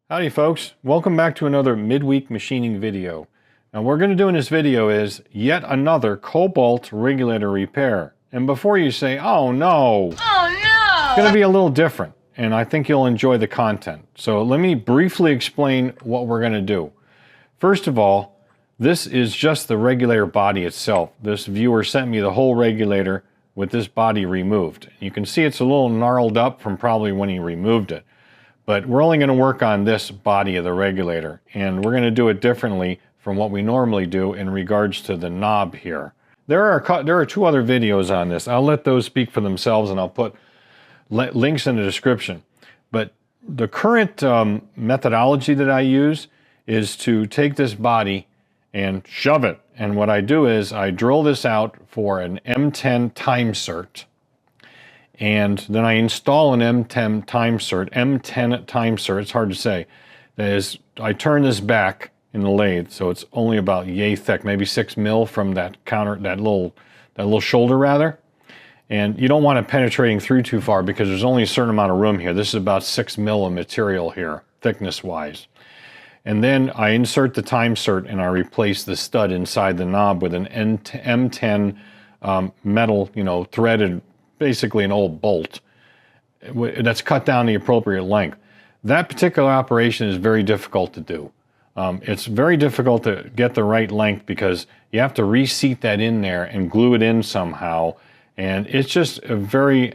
Howdy folks, welcome back to another midweek machining video. Now what we're going to do in this video is yet another Kobalt regulator repair. And before you say, oh no, it's going to be a little different and I think you'll enjoy the content. So let me briefly explain what we're going to do. First of all, this is just the regulator body itself. This viewer sent me the whole regulator with this body removed. You can see it's a little gnarled up from probably when he removed it. But we're only going to work on this body of the regulator, and we're going to do it differently from what we normally do in regards to the knob here. There are two other videos on this. I'll let those speak for themselves, and I'll put links in the description. But the current methodology that I use is to take this body and shove it. And what I do is I drill this out for an M10 time cert. And then I install an M10 time cert, it's hard to say. That is, I turn this back in the lathe, so it's only about yay thick, maybe 6 mil from that little shoulder rather. And you don't want it penetrating through too far because there's only a certain amount of room here. This is about 6 mil of material here, thickness wise. And then I insert the time cert and I replace the stud inside the knob with an M10 metal, threaded, basically an old bolt that's cut down the appropriate length. That particular operation is very difficult to do. It's very difficult to get the right length because you have to reseat that in there and glue it in somehow, and it's just a very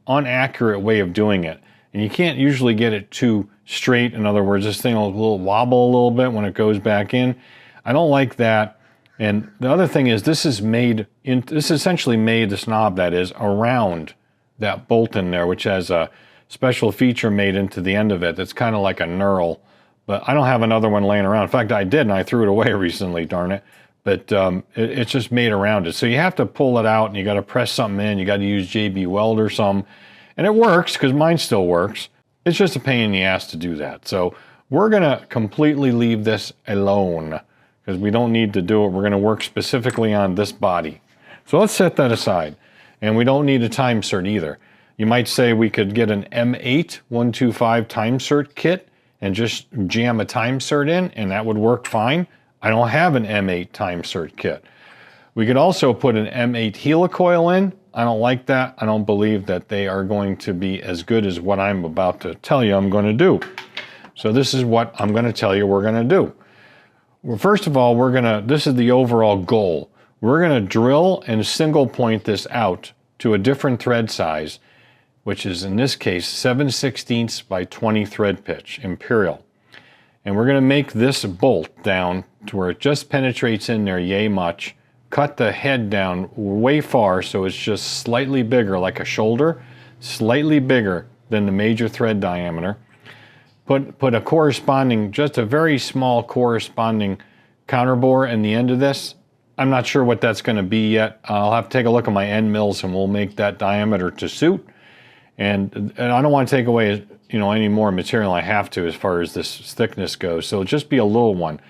inaccurate way of doing it. And you can't usually get it too straight. In other words, this thing will wobble a little bit when it goes back in. I don't like that. And the other thing is this essentially made this knob, that is, around that bolt in there, which has a special feature made into the end of it that's kind of like a knurl. But I don't have another one laying around. In fact, I did, and I threw it away recently, darn it. But it's just made around it. So you have to pull it out, and you got to press something in. You got to use JB Weld or some. And it works, because mine still works. It's just a pain in the ass to do that. So we're going to completely leave this alone, because we don't need to do it. We're going to work specifically on this body. So let's set that aside. And we don't need a time cert either. You might say we could get an M8 125 time cert kit and just jam a time cert in, and that would work fine. I don't have an M8 time cert kit. We could also put an M8 helicoil in. I don't like that. I don't believe that they are going to be as good as what I'm about to tell you I'm going to do. So this is what I'm going to tell you we're going to do. Well, first of all, this is the overall goal. We're going to drill and single point this out to a different thread size, which is in this case 7/16 by 20 thread pitch, imperial. And we're going to make this bolt down to where it just penetrates in there yay much, cut the head down way far so it's just slightly bigger, like a shoulder, slightly bigger than the major thread diameter. Put a corresponding, just a very small corresponding counterbore in the end of this. I'm not sure what that's going to be yet. I'll have to take a look at my end mills and we'll make that diameter to suit. And I don't want to take away, any more material I have to as far as this thickness goes. So it'll just be a little one.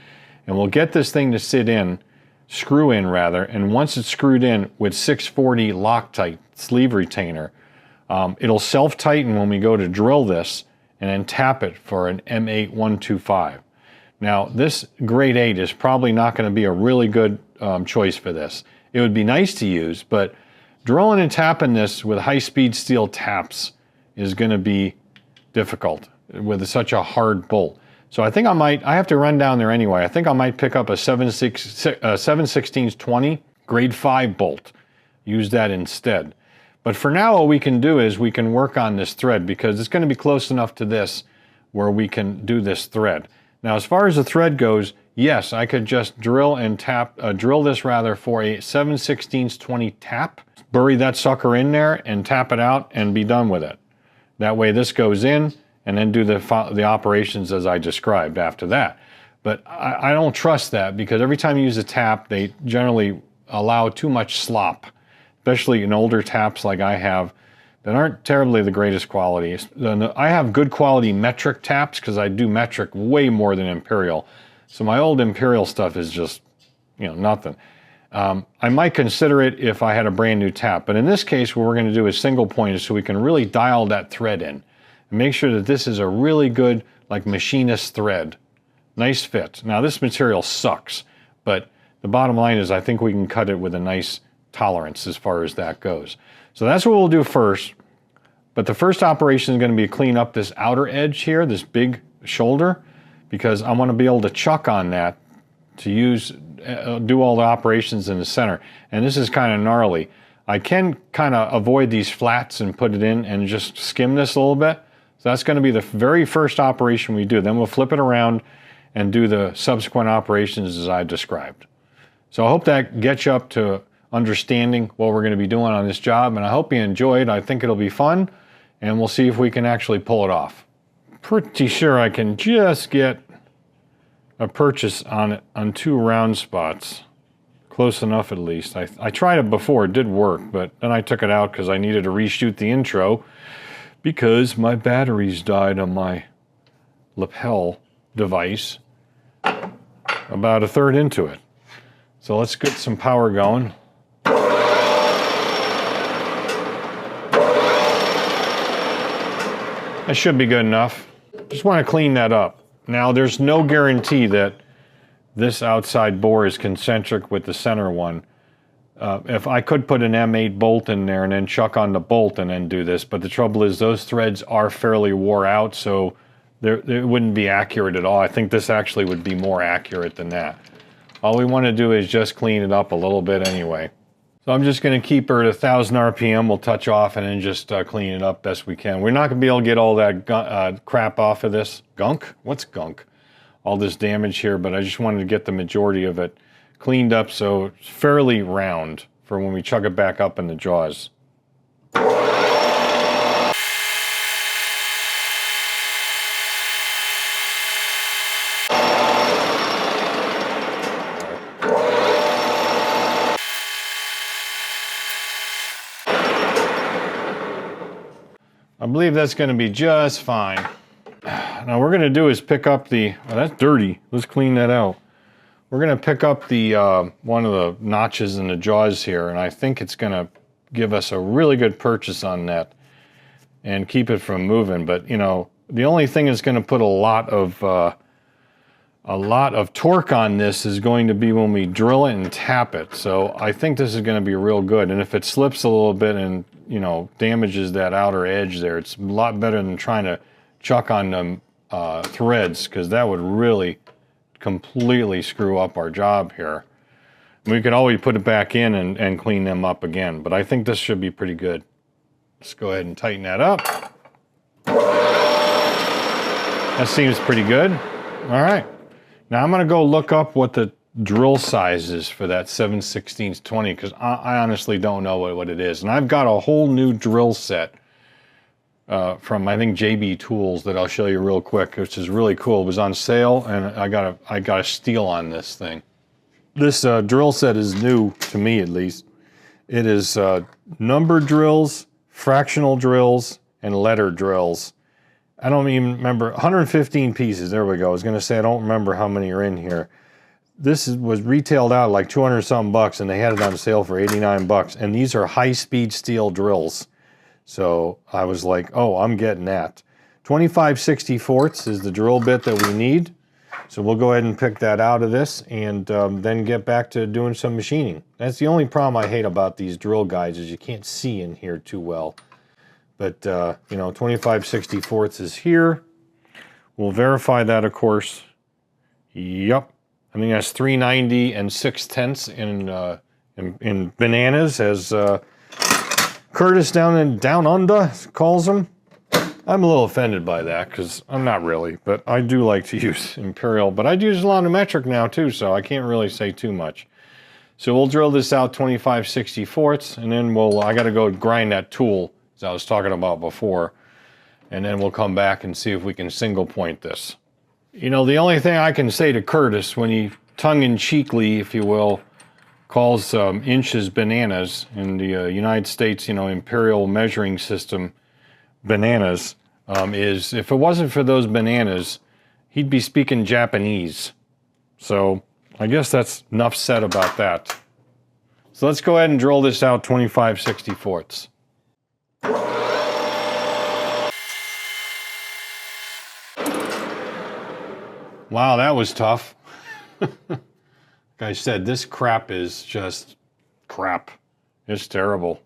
And we'll get this thing to screw in rather. And once it's screwed in with 640 Loctite sleeve retainer, it'll self-tighten when we go to drill this and then tap it for an M8 125. Now this grade 8 is probably not going to be a really good choice for this. It would be nice to use, but drilling and tapping this with high-speed steel taps is going to be difficult with such a hard bolt. So I think I have to run down there anyway. I think I might pick up a 7/16 20 grade 5 bolt. Use that instead. But for now, what we can do is we can work on this thread because it's going to be close enough to this where we can do this thread. Now, as far as the thread goes, yes, I could just drill this rather for a 7/16 20 tap, bury that sucker in there and tap it out and be done with it. That way this goes in and then do the operations as I described after that. But I don't trust that because every time you use a tap, they generally allow too much slop, especially in older taps like I have that aren't terribly the greatest quality. I have good quality metric taps because I do metric way more than imperial. So my old imperial stuff is just, nothing. I might consider it if I had a brand new tap, but in this case what we're going to do is single point it so we can really dial that thread in. and make sure that this is a really good, like, machinist thread. Nice fit. Now this material sucks, but the bottom line is I think we can cut it with a nice tolerance as far as that goes. So that's what we'll do first. But the first operation is going to be to clean up this outer edge here, this big shoulder, because I want to be able to chuck on that to do all the operations in the center. And this is kind of gnarly. I can kind of avoid these flats and put it in and just skim this a little bit. So that's going to be the very first operation we do. Then we'll flip it around and do the subsequent operations as I described. So I hope that gets you up to understanding what we're going to be doing on this job, and I hope you enjoy it. I think it'll be fun, and we'll see if we can actually pull it off. Pretty sure I can just get a purchase on it on 2 round spots. Close enough at least. I tried it before, it did work, but then I took it out because I needed to reshoot the intro because my batteries died on my lapel device about 1/3 into it. So let's get some power going. That should be good enough. Just want to clean that up. Now there's no guarantee that this outside bore is concentric with the center one. If I could put an M8 bolt in there and then chuck on the bolt and then do this, but the trouble is those threads are fairly wore out, so it wouldn't be accurate at all. I think this actually would be more accurate than that. All we want to do is just clean it up a little bit anyway. So I'm just going to keep her at 1,000 RPM. We'll touch off and then just clean it up best we can. We're not going to be able to get all that crap off of this. Gunk? What's gunk? All this damage here, but I just wanted to get the majority of it cleaned up so it's fairly round for when we chuck it back up in the jaws. I believe that's going to be just fine. Now what we're going to do is pick up the, oh, that's dirty. Let's clean that out. We're going to pick up the one of the notches in the jaws here, and I think it's going to give us a really good purchase on that and keep it from moving. But you know, the only thing that's going to put a lot of torque on this is going to be when we drill it and tap it. So I think this is going to be real good. And if it slips a little bit and, you know, damages that outer edge there, it's a lot better than trying to chuck on them threads, because that would really completely screw up our job here. We could always put it back in and clean them up again, but I think this should be pretty good. Let's go ahead and tighten that up. That seems pretty good. All right. Now I'm going to go look up what the drill size is for that 7/16 20, because I honestly don't know what it is. And I've got a whole new drill set from, I think, JB Tools that I'll show you real quick, which is really cool. It was on sale, and I got a steal on this thing. This drill set is new to me, at least. It is number drills, fractional drills, and letter drills. I don't even remember, 115 pieces, there we go. I was gonna say I don't remember how many are in here. This was retailed out like 200 something bucks, and they had it on sale for 89 bucks. And these are high-speed steel drills. So I was like, oh, I'm getting that. 25/64 is the drill bit that we need. So we'll go ahead and pick that out of this and then get back to doing some machining. That's the only problem I hate about these drill guides, is you can't see in here too well. But, you know, 25/64 is here. We'll verify that, of course. Yep. I think that's 390 and 6/10 in bananas, as Curtis down under calls them. I'm a little offended by that, because I'm not really, but I do like to use imperial. But I use a lot of metric now too, so I can't really say too much. So we'll drill this out 25/64, and then I got to go grind that tool as I was talking about before, and then we'll come back and see if we can single point this. You know, the only thing I can say to Curtis, when he tongue-in-cheekly, if you will, calls inches bananas in the United States, you know, imperial measuring system bananas, is if it wasn't for those bananas, he'd be speaking Japanese. So I guess that's enough said about that. So let's go ahead and drill this out 25/64. Wow, that was tough. Like I said, this crap is just crap. It's terrible.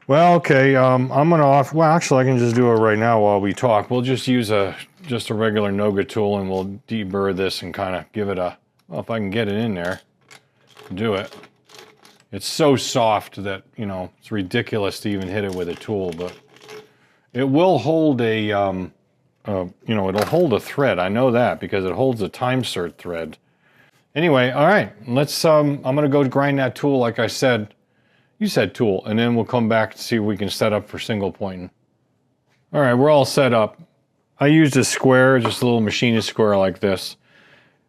Well, okay, I'm gonna well, actually, I can just do it right now while we talk. We'll just use just a regular Noga tool, and we'll deburr this and kind of give it a, well, if I can get it in there, do it. It's so soft that, you know, it's ridiculous to even hit it with a tool, but it will hold a, you know, it'll hold a thread. I know that because it holds a time cert thread. Anyway, all right, let's, I'm gonna go grind that tool like I said. You said tool, and then we'll come back to see if we can set up for single pointing. All right, we're all set up. I used a square, just a little machinist square like this,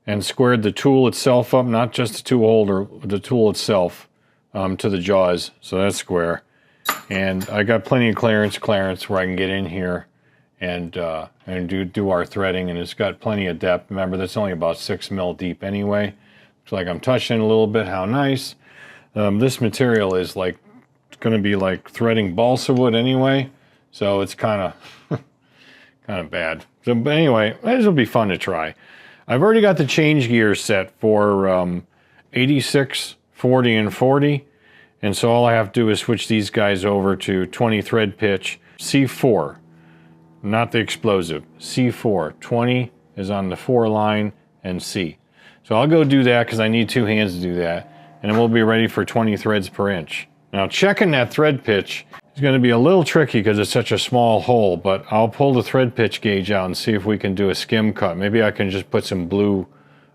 and squared the tool itself up, not just the tool holder, the tool itself, to the jaws, so that's square. And I got plenty of clearance where I can get in here and do our threading, and it's got plenty of depth. Remember, that's only about 6 mil deep anyway. Looks like I'm touching a little bit, how nice. This material is like, it's gonna be like threading balsa wood anyway, so it's kind of bad. So, but anyway, this will be fun to try. I've already got the change gears set for 86, 40, and 40. And so all I have to do is switch these guys over to 20 thread pitch, C4, not the explosive, C4. 20 is on the 4 line and C. So I'll go do that because I need 2 hands to do that. And then we'll be ready for 20 threads per inch. Now checking that thread pitch is going to be a little tricky because it's such a small hole, but I'll pull the thread pitch gauge out and see if we can do a skim cut. Maybe I can just put some blue,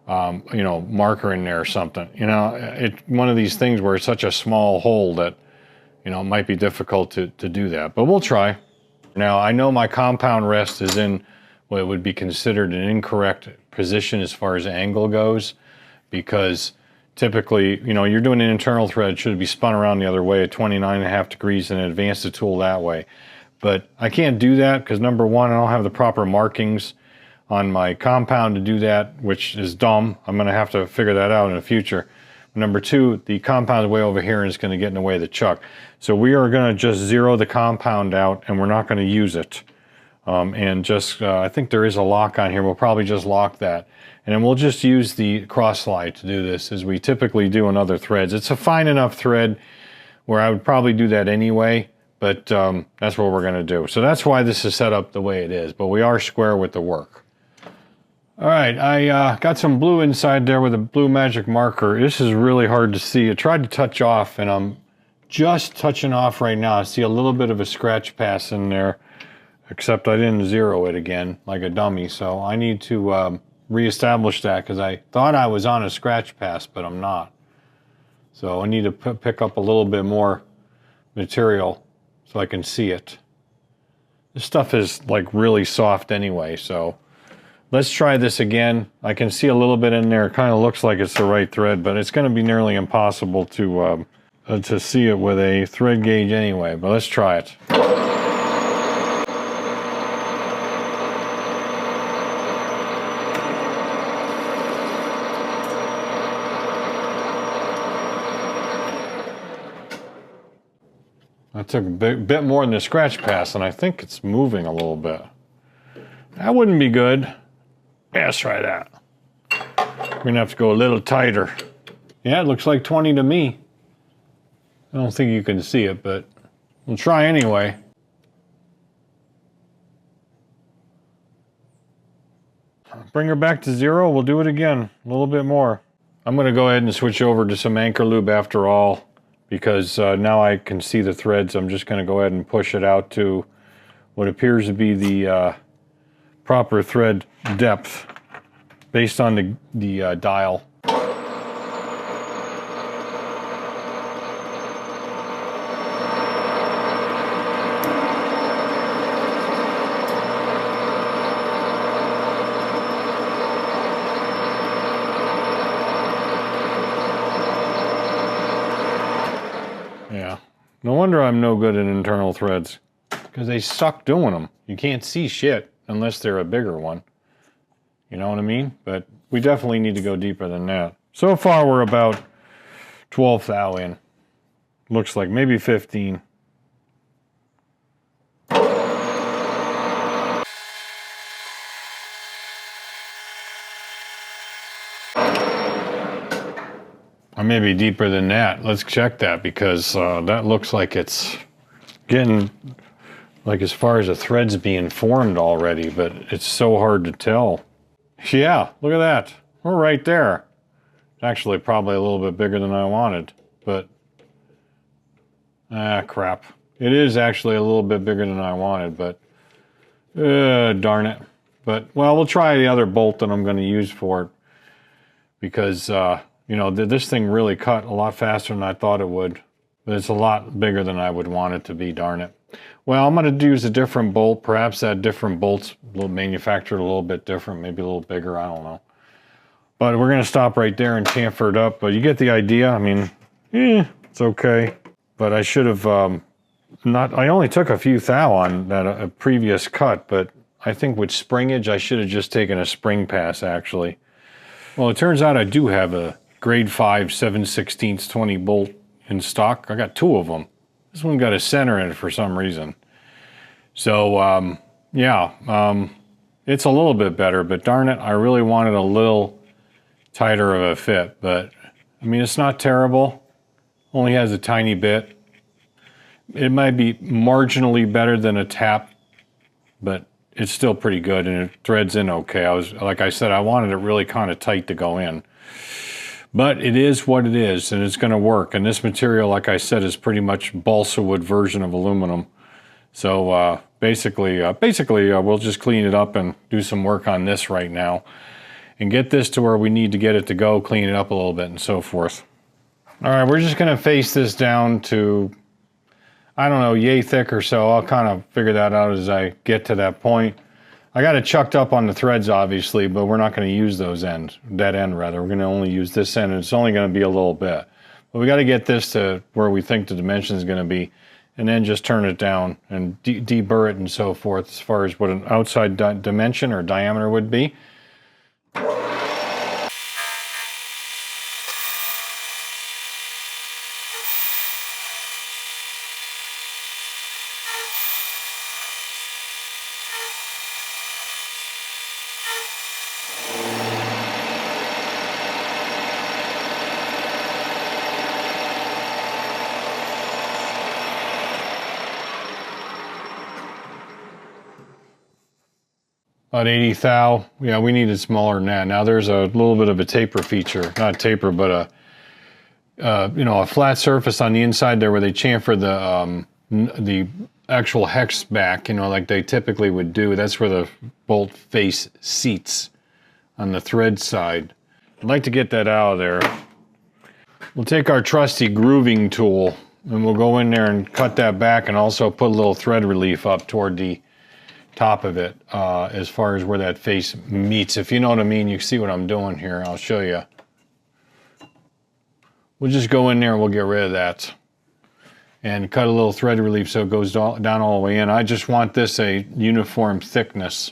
you know, marker in there or something. You know, it's one of these things where it's such a small hole that, you know, it might be difficult to do that, but we'll try. Now I know my compound rest is in what would be considered an incorrect position as far as angle goes, because typically, you know, you're doing an internal thread, it should be spun around the other way at 29.5 degrees and advance the tool that way. But I can't do that because number one, I don't have the proper markings on my compound to do that, which is dumb. I'm gonna have to figure that out in the future. Number two, the compound is way over here and it's gonna get in the way of the chuck. So we are gonna just zero the compound out and we're not gonna use it. And just, I think there is a lock on here. We'll probably just lock that. And then we'll just use the cross slide to do this as we typically do on other threads. It's a fine enough thread where I would probably do that anyway, but that's what we're gonna do. So that's why this is set up the way it is, but we are square with the work. All right, I got some blue inside there with a blue magic marker. This is really hard to see. I tried to touch off and I'm just touching off right now. I see a little bit of a scratch pass in there, except I didn't zero it again like a dummy. So I need to reestablish that because I thought I was on a scratch pass, but I'm not. So I need to pick up a little bit more material so I can see it. This stuff is like really soft anyway, so let's try this again. I can see a little bit in there. It kind of looks like it's the right thread, but it's going to be nearly impossible to see it with a thread gauge anyway, but let's try it. I took a bit more than a scratch pass, and I think it's moving a little bit. That wouldn't be good. Yeah, let's try that. We're gonna have to go a little tighter. Yeah, it looks like 20 to me. I don't think you can see it, but we'll try anyway. Bring her back to zero, we'll do it again, a little bit more. I'm gonna go ahead and switch over to some anchor lube after all, because now I can see the threads. I'm just gonna go ahead and push it out to what appears to be the proper thread depth based on the dial. Yeah, no wonder I'm no good at internal threads, because they suck doing them. You can't see shit unless they're a bigger one. You know what I mean? But we definitely need to go deeper than that. So far we're about 12 thou in. Looks like maybe 15. Or maybe deeper than that. Let's check that, because that looks like it's getting, like, as far as the thread's being formed already, but it's so hard to tell. Yeah, look at that. We're right there. Actually, probably a little bit bigger than I wanted, but crap. It is actually a little bit bigger than I wanted, but darn it. But, well, we'll try the other bolt that I'm going to use for it, because, you know, this thing really cut a lot faster than I thought it would, but it's a lot bigger than I would want it to be, darn it. Well, I'm going to use a different bolt. Perhaps that different bolt's manufactured a little bit different, maybe a little bigger, I don't know. But we're going to stop right there and chamfer it up. But you get the idea. I mean, it's okay. But I should have I only took a few thou on that previous cut, but I think with springage, I should have just taken a spring pass, actually. Well, it turns out I do have a grade 5 7/16 20 bolt in stock. I got 2 of them. This one got a center in it for some reason. So, yeah, it's a little bit better, but darn it, I really wanted a little tighter of a fit. But, I mean, it's not terrible. Only has a tiny bit. It might be marginally better than a tap, but it's still pretty good, and it threads in okay. Like I said, I wanted it really kind of tight to go in. But it is what it is, and it's going to work. And this material, like I said, is pretty much balsa wood version of aluminum. So basically, we'll just clean it up and do some work on this right now, and get this to where we need to get it to go, clean it up a little bit, and so forth. All right, we're just going to face this down to, I don't know, yay thick or so. I'll kind of figure that out as I get to that point. I got it chucked up on the threads, obviously, but we're not going to use that end. We're going to only use this end, and it's only going to be a little bit. But we got to get this to where we think the dimension is going to be, and then just turn it down and deburr it and so forth as far as what an outside dimension or diameter would be. About 80 thou. Yeah, we needed smaller than that. Now there's a little bit of a taper feature. Not taper, but a flat surface on the inside there where they chamfer the actual hex back, like they typically would do. That's where the bolt face seats on the thread side. I'd like to get that out of there. We'll take our trusty grooving tool and we'll go in there and cut that back, and also put a little thread relief up toward the top of it, as far as where that face meets. If you know what I mean, you see what I'm doing here. I'll show you. We'll just go in there and we'll get rid of that and cut a little thread relief so it goes down all the way in. I just want this a uniform thickness.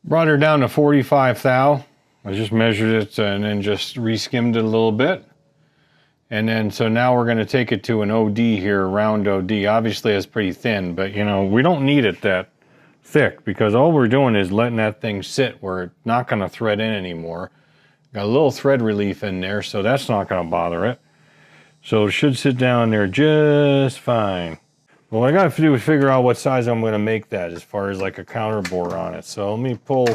Brought her down to 45 thou. I just measured it and then just re-skimmed it a little bit. And then, so now we're going to take it to an OD here, round OD. Obviously it's pretty thin, but we don't need it that thick, because all we're doing is letting that thing sit where it's not going to thread in anymore. Got a little thread relief in there, so that's not going to bother it. So it should sit down there just fine. Well, what I got to do is figure out what size I'm going to make that as far as like a counterbore on it. So let me pull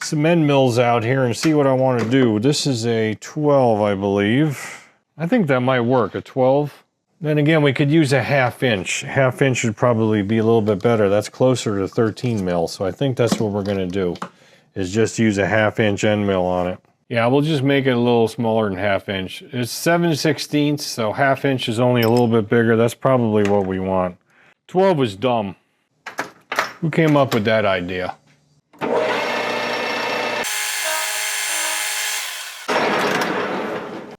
some end mills out here and see what I want to do. This is a 12, I believe. I think that might work, a 12. Then again, we could use a 1/2 inch. 1/2 inch would probably be a little bit better. That's closer to 13 mil. So I think that's what we're going to do, is just use a 1/2 inch end mill on it. Yeah, we'll just make it a little smaller than 1/2 inch. It's 7/16, so 1/2 inch is only a little bit bigger. That's probably what we want. 12 was dumb. Who came up with that idea?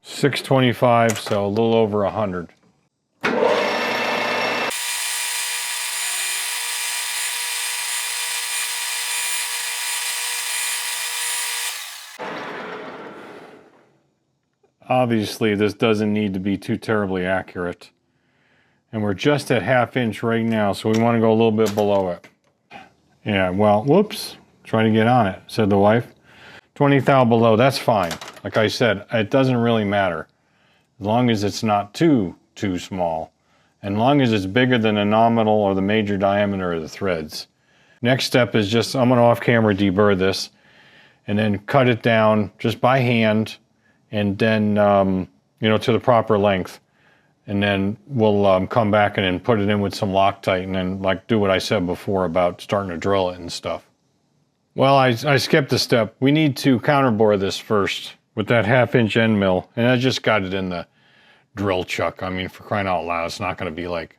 $625, so a little over 100. obviously this doesn't need to be too terribly accurate. And we're just at 1/2 inch right now, so we want to go a little bit below it. Yeah, well, whoops, trying to get on it, said the wife. 20 thou below, that's fine. Like I said, it doesn't really matter. As long as it's not too small. And as long as it's bigger than the nominal or the major diameter of the threads. Next step is just, I'm gonna off camera deburr this and then cut it down just by hand and then, you know, to the proper length. And then we'll come back and then put it in with some Loctite and then like do what I said before about starting to drill it and stuff. Well, I skipped a step. We need to counterbore this first with that 1/2 inch end mill. And I just got it in the drill chuck. I mean, for crying out loud, it's not gonna be like,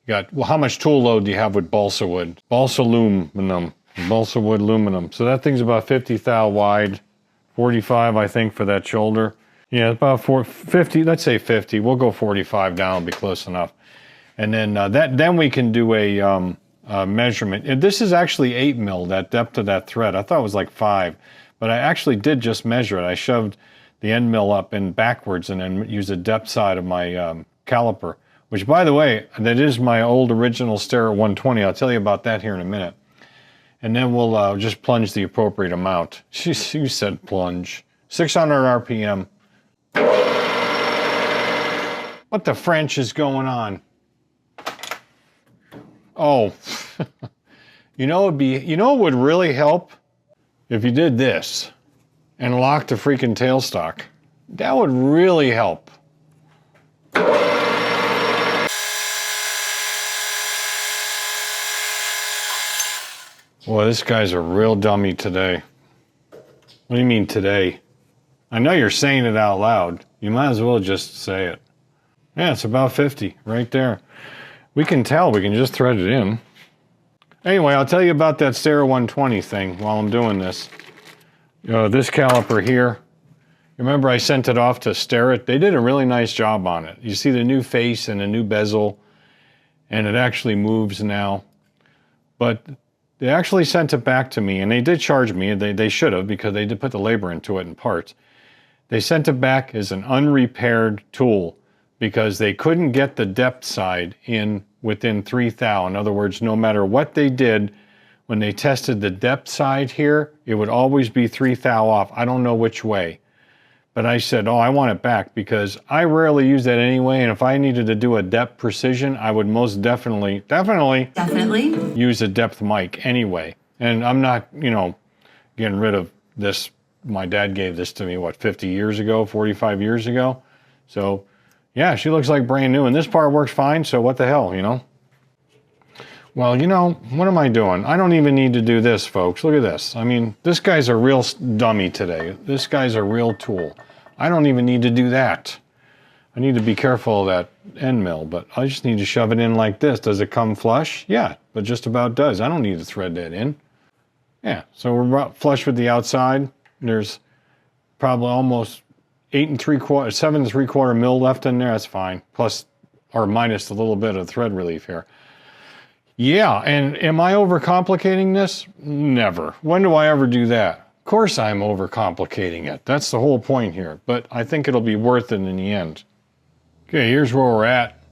you got, well, how much tool load do you have with balsa wood? Balsa aluminum, balsa wood aluminum. So that thing's about 50 thou wide, 45, I think, for that shoulder. Yeah, about 50, let's say 50. We'll go 45 down, it'll be close enough. And then then we can do a measurement. And this is actually 8 mil, that depth of that thread. I thought it was like 5, but I actually did just measure it. I shoved the end mill up and backwards and then used the depth side of my caliper, which, by the way, that is my old original Starrett 120. I'll tell you about that here in a minute. And then we'll just plunge the appropriate amount. You said plunge. 600 RPM. What the French is going on? Oh, you know what would really help? If you did this and locked the freaking tailstock. That would really help. Boy, this guy's a real dummy today. What do you mean today? I know you're saying it out loud. You might as well just say it. Yeah, it's about 50 right there. We can tell, we can just thread it in. Anyway, I'll tell you about that Starrett 120 thing while I'm doing this. This caliper here, remember I sent it off to Starrett? They did a really nice job on it. You see the new face and the new bezel, and it actually moves now. But they actually sent it back to me, and they did charge me. They should have, because they did put the labor into it in parts. They sent it back as an unrepaired tool because they couldn't get the depth side in within 3 thou. In other words, no matter what they did, when they tested the depth side here, it would always be 3 thou off. I don't know which way. But I said, oh, I want it back because I rarely use that anyway. And if I needed to do a depth precision, I would most definitely use a depth mic anyway. And I'm not, you know, getting rid of this. My dad gave this to me, what, 50 years ago, 45 years ago? So, yeah, she looks like brand new. And this part works fine, so what the hell, you know? Well, you know, what am I doing? I don't even need to do this, folks. Look at this. I mean, this guy's a real dummy today. This guy's a real tool. I don't even need to do that. I need to be careful of that end mill, but I just need to shove it in like this. Does it come flush? Yeah, but just about does. I don't need to thread that in. Yeah, so we're about flush with the outside. There's probably almost 7 3/4 mil left in there. That's fine. Plus or minus a little bit of thread relief here. Yeah, and am I overcomplicating this? Never. When do I ever do that? Of course I'm overcomplicating it. That's the whole point here, but I think it'll be worth it in the end. Okay, here's where we're at.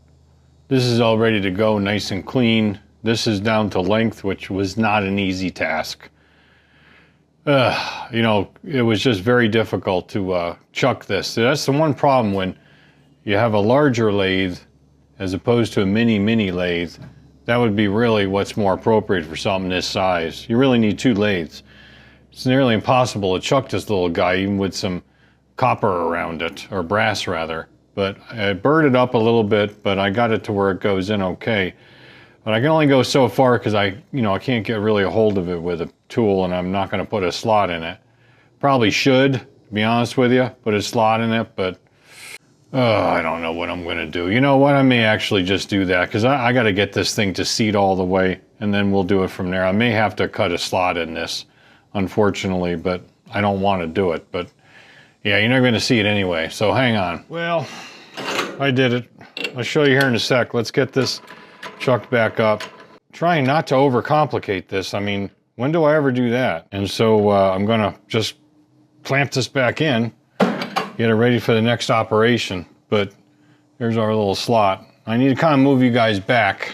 This is all ready to go, nice and clean. This is down to length, which was not an easy task. You know, it was just very difficult to chuck this. That's the one problem when you have a larger lathe as opposed to a mini lathe. That would be really what's more appropriate for something this size. You really need 2 lathes. It's nearly impossible to chuck this little guy even with some copper around it, or brass rather. But I burred it up a little bit, but I got it to where it goes in okay. But I can only go so far because I can't get really a hold of it with a tool, and I'm not going to put a slot in it. Probably should, to be honest with you, put a slot in it, but I don't know what I'm going to do. You know what? I may actually just do that because I got to get this thing to seat all the way, and then we'll do it from there. I may have to cut a slot in this, unfortunately, but I don't want to do it. But yeah, you're not going to see it anyway, so hang on. Well, I did it. I'll show you here in a sec. Let's get this chucked back up. Trying not to overcomplicate this. I mean, when do I ever do that? And so I'm going to just clamp this back in. get it ready for the next operation. But here's our little slot. I need to kind of move you guys back.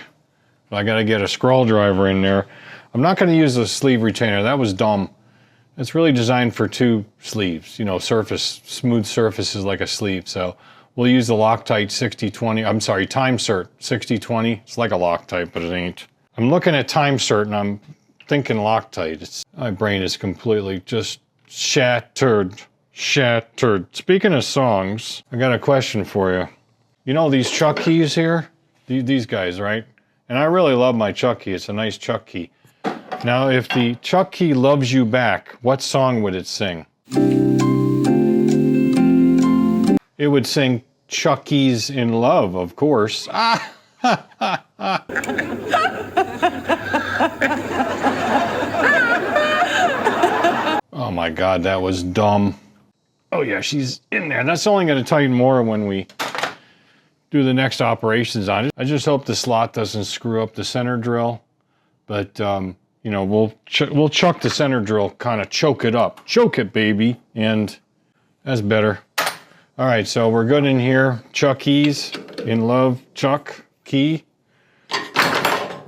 I got to get a screwdriver in there. I'm not going to use the sleeve retainer. That was dumb. It's really designed for 2 sleeves, you know, smooth surfaces like a sleeve. So we'll use the Loctite 6020, I'm sorry, Time Cert 6020. It's like a Loctite, but it ain't. I'm looking at Time Cert and I'm thinking Loctite. My brain is completely just shattered. Speaking of songs, I got a question for you. You know these Chuck keys here? These guys, right? And I really love my Chuck key. It's a nice Chuck key. Now, if the Chuck key loves you back, what song would it sing? It would sing Chucky's in Love, of course. Oh my God, that was dumb. Oh yeah, she's in there. That's only going to tighten more when we do the next operations on it. I just hope the slot doesn't screw up the center drill, but you know, we'll chuck the center drill, kind of choke it up. Choke it, baby, and that's better. All right, so we're good in here. Chuck keys, in love, Chuck key.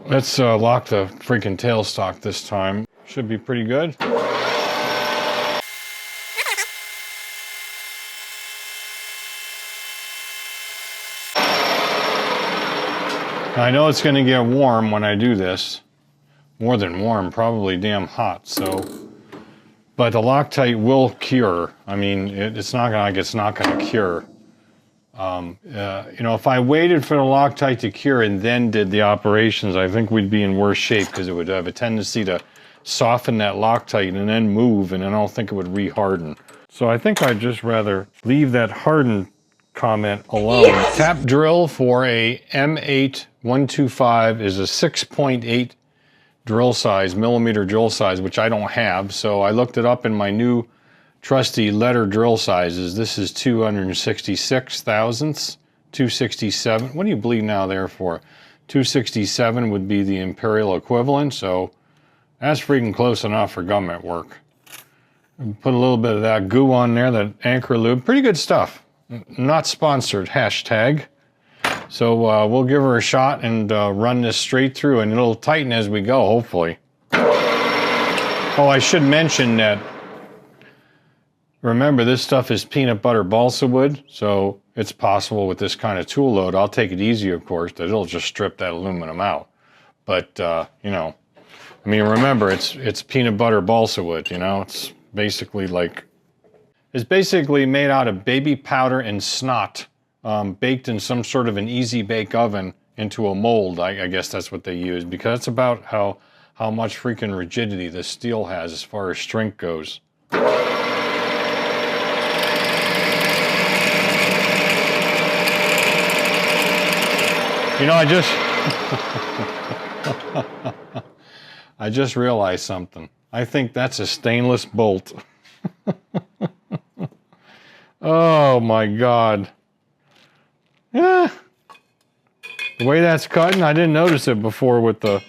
Let's lock the freaking tailstock this time. Should be pretty good. I know it's gonna get warm when I do this. More than warm, probably damn hot, so. But the Loctite will cure. I mean, it's not gonna cure. You know, if I waited for the Loctite to cure and then did the operations, I think we'd be in worse shape because it would have a tendency to soften that Loctite and then move, and I don't think it would re-harden. So I think I'd just rather leave that harden comment alone. Yes! Tap drill for a M8125 is a 6.8 drill size, millimeter drill size, which I don't have. So I looked it up in my new trusty letter drill sizes. This is 266 thousandths, 267. What do you believe now there for? 267 would be the imperial equivalent. So that's freaking close enough for gummit work. Put a little bit of that goo on there, that anchor lube. Pretty good stuff. Not sponsored, hashtag. So we'll give her a shot and run this straight through, and it'll tighten as we go, hopefully. Oh, I should mention that, remember, this stuff is peanut butter balsa wood, so it's possible with this kind of tool load, I'll take it easy, of course, that it'll just strip that aluminum out. But, you know, I mean, remember, it's peanut butter balsa wood, you know? It's basically like, it's basically made out of baby powder and snot. Baked in some sort of an easy bake oven into a mold. I guess that's what they use, because that's about how much freaking rigidity this steel has as far as strength goes. You know, I just realized something. I think that's a stainless bolt. Oh my God. Yeah, the way that's cutting, I didn't notice it before with the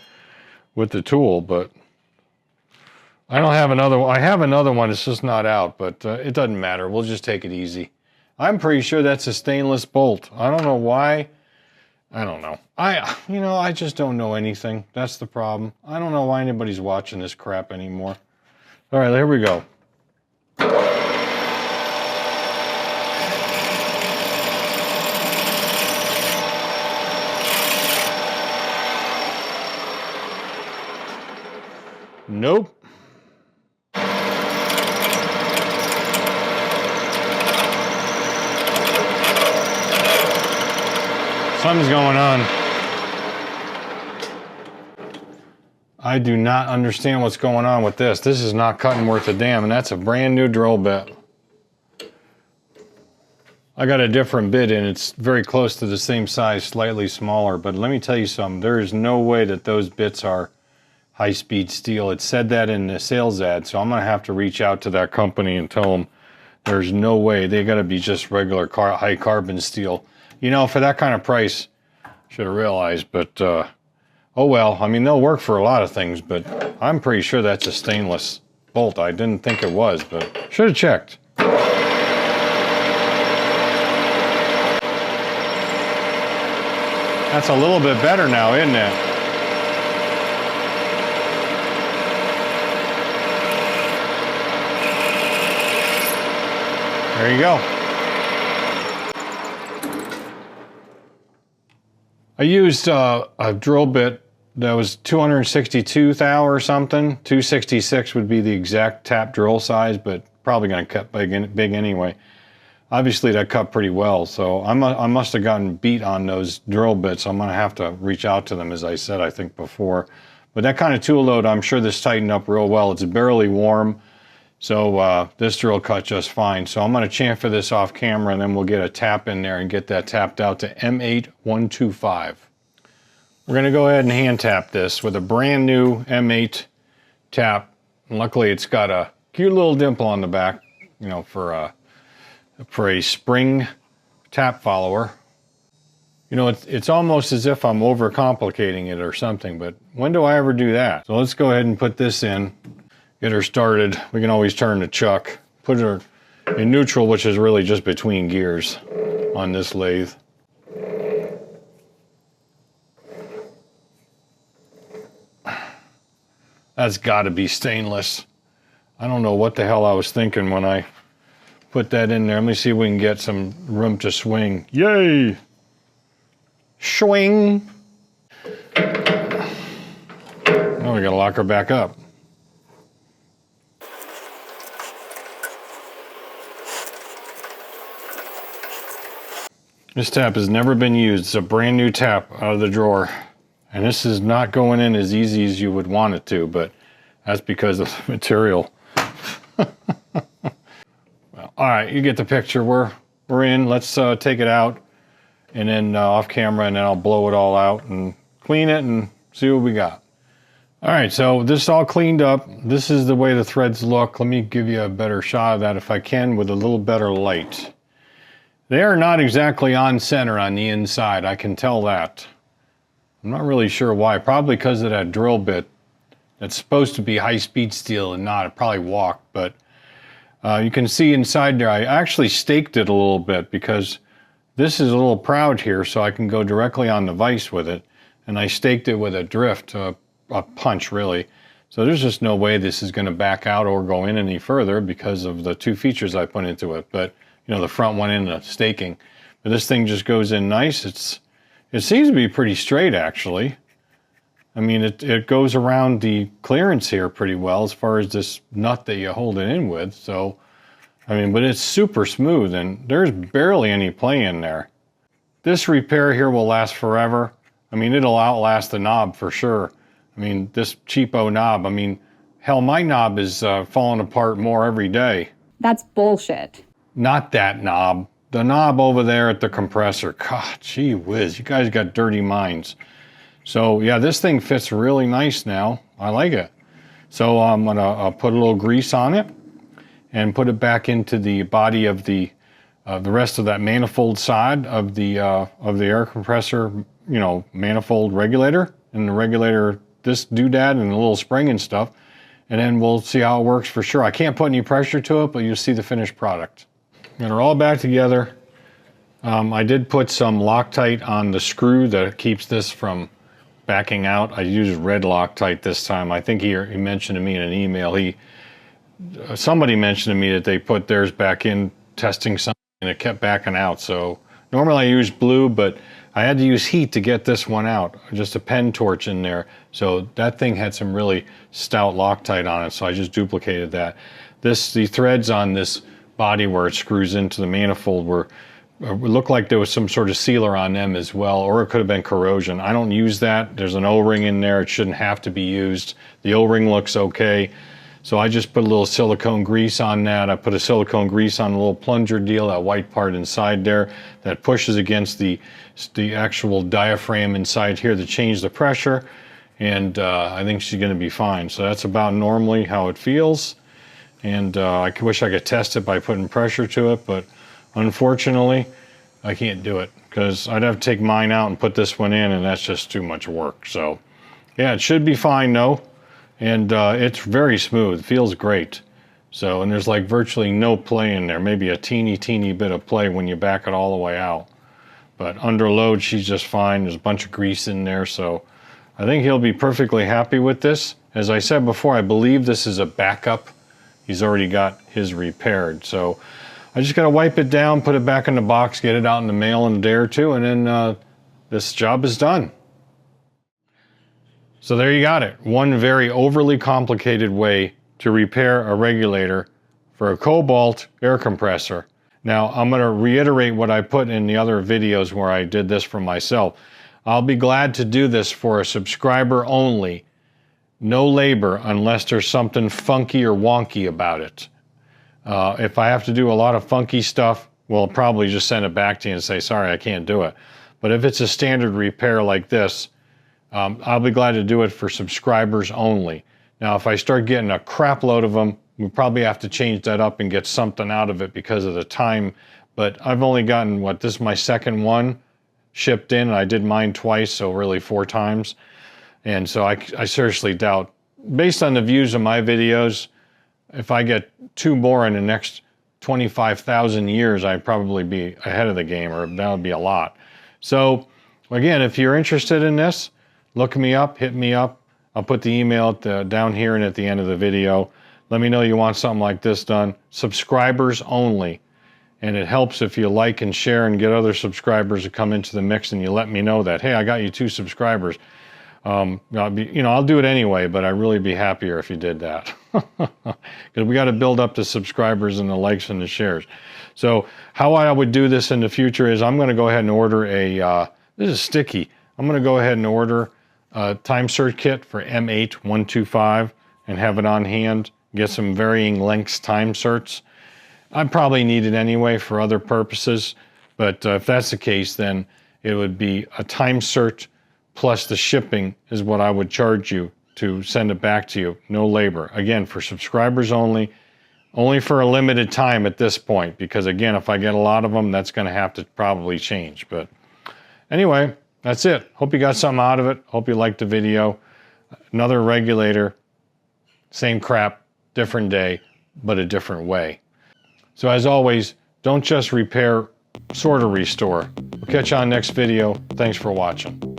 tool, but I don't have another one. I have another one, it's just not out, but it doesn't matter. We'll just take it easy. I'm pretty sure that's a stainless bolt. I don't know why. I don't know. You know, I just don't know anything. That's the problem. I don't know why anybody's watching this crap anymore. All right, here we go. Nope. Something's going on. I do not understand what's going on with this. This is not cutting worth a damn, and that's a brand new drill bit. I got a different bit in. It's very close to the same size, slightly smaller, but let me tell you something. There is no way that those bits are high-speed steel. It said that in the sales ad, so I'm gonna have to reach out to that company and tell them there's no way. They gotta be just regular high carbon steel. You know, for that kind of price, should have realized, but oh well. I mean, they'll work for a lot of things, but I'm pretty sure that's a stainless bolt. I didn't think it was, but should have checked. That's a little bit better now, isn't it? There you go. I used a drill bit that was 262 thou or something. 266 would be the exact tap drill size, but probably going to cut big anyway. Obviously that cut pretty well, so I must have gotten beat on those drill bits. I'm going to have to reach out to them, as I said, I think before. But that kind of tool load, I'm sure this tightened up real well. It's barely warm, so this drill cut just fine. So I'm going to chamfer this off camera, and then we'll get a tap in there and get that tapped out to M8125. We're going to go ahead and hand tap this with a brand new M8 tap. And luckily it's got a cute little dimple on the back, you know, for a spring tap follower. You know, it's almost as if I'm overcomplicating it or something, but when do I ever do that? So let's go ahead and put this in, get her started. We can always turn the chuck, put her in neutral, which is really just between gears on this lathe. That's got to be stainless. I don't know what the hell I was thinking when I put that in there. Let me see if we can get some room to swing. Yay! Swing! Now we gotta lock her back up. This tap has never been used. It's a brand new tap out of the drawer. And this is not going in as easy as you would want it to, but that's because of the material. Well, all right, you get the picture. We're in. Let's take it out, and then off camera, and then I'll blow it all out and clean it and see what we got. All right, so this is all cleaned up. This is the way the threads look. Let me give you a better shot of that if I can with a little better light. They are not exactly on center on the inside. I can tell that. I'm not really sure why. Probably because of that drill bit. That's supposed to be high-speed steel and not. It probably walked, but you can see inside there, I actually staked it a little bit because this is a little proud here, so I can go directly on the vise with it. And I staked it with a drift, a punch really. So there's just no way this is going to back out or go in any further because of the two features I put into it. But, you know, the front one and the staking. But this thing just goes in nice. It seems to be pretty straight, actually. I mean, it goes around the clearance here pretty well as far as this nut that you hold it in with. So, I mean, but it's super smooth and there's barely any play in there. This repair here will last forever. I mean, it'll outlast the knob for sure. I mean, this cheapo knob, I mean, hell, my knob is falling apart more every day. That's bullshit. Not that knob. The knob over there at the compressor. God, gee whiz, you guys got dirty minds. So yeah, this thing fits really nice now. I like it. So I'm gonna put a little grease on it and put it back into the body of the rest of that manifold side of the air compressor, you know, manifold regulator, and the regulator, this doodad and the little spring and stuff. And then we'll see how it works for sure. I can't put any pressure to it, but you'll see the finished product. And they're all back together. I did put some Loctite on the screw that keeps this from backing out. I used red Loctite this time. I think he mentioned to me in an email, somebody mentioned to me that they put theirs back in testing something and it kept backing out. So normally I use blue, but I had to use heat to get this one out. Just a pen torch in there. So that thing had some really stout Loctite on it, so I just duplicated that. The threads on this body where it screws into the manifold looked like there was some sort of sealer on them as well, or it could have been corrosion. I don't use that. There's an O-ring in there. It shouldn't have to be used. The O-ring looks okay. So I just put a little silicone grease on that. I put a silicone grease on a little plunger deal, that white part inside there that pushes against the actual diaphragm inside here to change the pressure. And I think she's going to be fine. So that's about normally how it feels. And I wish I could test it by putting pressure to it, but unfortunately, I can't do it because I'd have to take mine out and put this one in, and that's just too much work. So, yeah, it should be fine though, and it's very smooth. Feels great. So, and there's like virtually no play in there. Maybe a teeny bit of play when you back it all the way out. But under load, she's just fine. There's a bunch of grease in there, so I think he'll be perfectly happy with this. As I said before, I believe this is a backup. He's already got his repaired. So I just got to wipe it down, put it back in the box, get it out in the mail in a day or two, and then this job is done. So there you got it. One very overly complicated way to repair a regulator for a Kobalt air compressor. Now, I'm going to reiterate what I put in the other videos where I did this for myself. I'll be glad to do this for a subscriber only. No labor unless there's something funky or wonky about it. If I have to do a lot of funky stuff, we'll probably just send it back to you and say, sorry, I can't do it. But if it's a standard repair like this, I'll be glad to do it for subscribers only. Now, if I start getting a crap load of them, we probably have to change that up and get something out of it because of the time. But I've only gotten, this is my second one shipped in, and I did mine twice, so really 4 times. And so I seriously doubt, based on the views of my videos, if I get 2 more in the next 25,000 years, I'd probably be ahead of the game, or that would be a lot. So again, if you're interested in this, look me up, hit me up. I'll put the email down here and at the end of the video. Let me know you want something like this done. Subscribers only. And it helps if you like and share and get other subscribers to come into the mix, and you let me know that, hey, I got you 2 subscribers. I'll do it anyway, but I'd really be happier if you did that. Because we got to build up the subscribers and the likes and the shares. So how I would do this in the future is I'm going to go ahead and order this is sticky. I'm going to go ahead and order a time cert kit for M8125 and have it on hand. Get some varying lengths time certs. I probably need it anyway for other purposes, but if that's the case, then it would be a time cert plus the shipping is what I would charge you to send it back to you. No labor. Again, for subscribers only for a limited time at this point, because again, if I get a lot of them, that's going to have to probably change. But anyway, that's it. Hope you got something out of it. Hope you liked the video. Another regulator, same crap, different day, but a different way. So as always, don't just repair, sort of restore. We'll catch you on next video. Thanks for watching.